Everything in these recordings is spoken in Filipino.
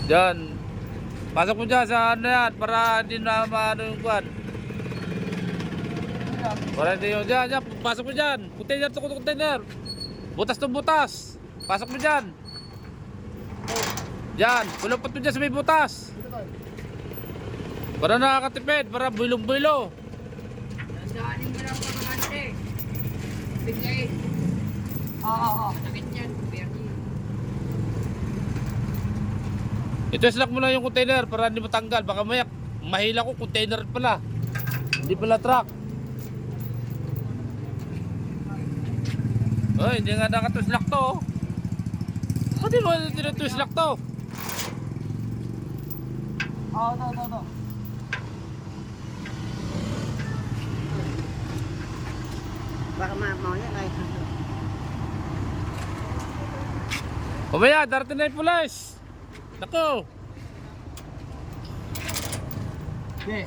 Diyan. Pasok mo dyan sa ano yan para hindi na maano yung kwan. Para hindi yung dyan. Pasok mo dyan. Container to container. Butas to butas. Pasok mo dyan. Dyan. Pulupot mo dyan sa may butas. Para nakakatipid. Para bulong-bulo. Dandanin mo lang pagkakante. Bigay. Oo. Sakit yan. Bernie. Ito slack mo lang yung container para hindi matanggal. Baka mayak. Mahila ko container pala. Hindi pala truck. Ay, hindi nga nakatwislak to. Pati mo tinatwislak to. Oo, no. Baka mamaya kahit Mamaya, darating na yung pulis. Nako. Okay.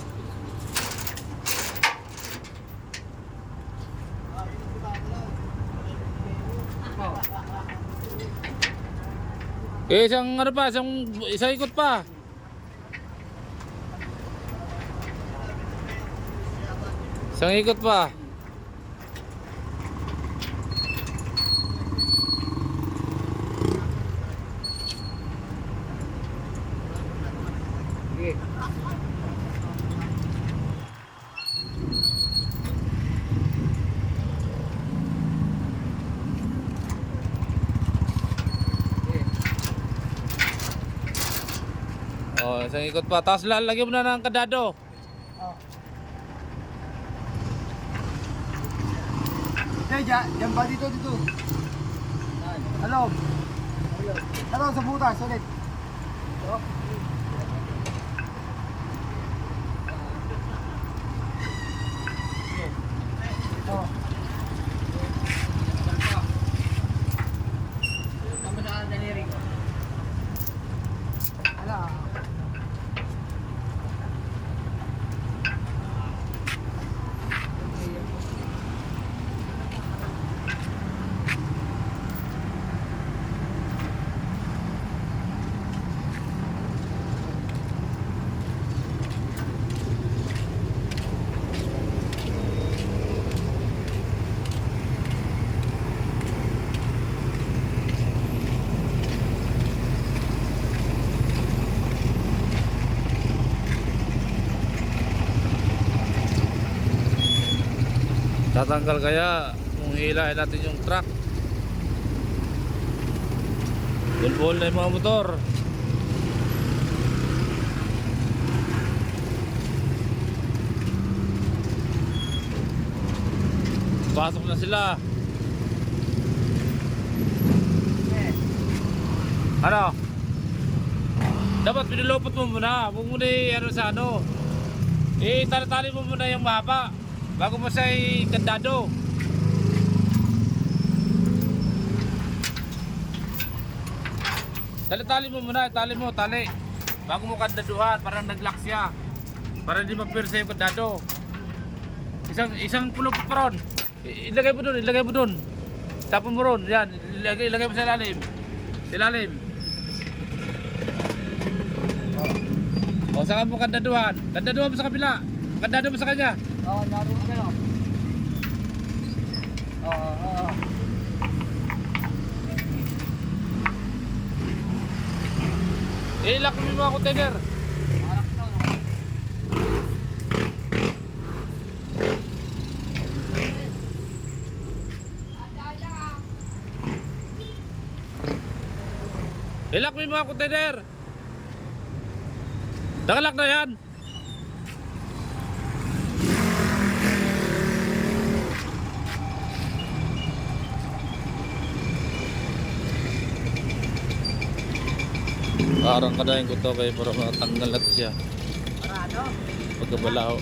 Isang ano pa, isang ikot pa. Isang ikot pa. Okay. Oh, isang ikot pa. Tapos lalagyan mo na ng kandado. Diyan ba dito? Hello. Hello sa butas ulit. Ito. Ito. Tama na daliri ko. Ala. Tatanggal kaya kung hilahin natin yung truck. Bulbol na yung mga motor. Pasok na sila. Ano? Dapat pinulupot mo muna. Huwag mo na ano sa ano. Tali-tali mo muna yung mahaba bago mo siya ikandado. Tali-tali mo muna, tali bago mo kandaduhan, parang nag-lock siya para hindi mapirsa yung kandado. Isang pulupot pa ron. Ilagay mo dun. Tapon mo ron, yan. Ilagay mo sa ilalim. O, saan mo kandaduhan? Kandaduhan mo sa kabila. Kandado mo sa kanya. Oo, naroon ka lang. Oo. Ilak mo yung mga container. Harap na, no? Ilak mo yung mga container. Nakalak na yan. Parang kadahin ko to kayo para matanggal natin siya. Parado. Pagkabalaho.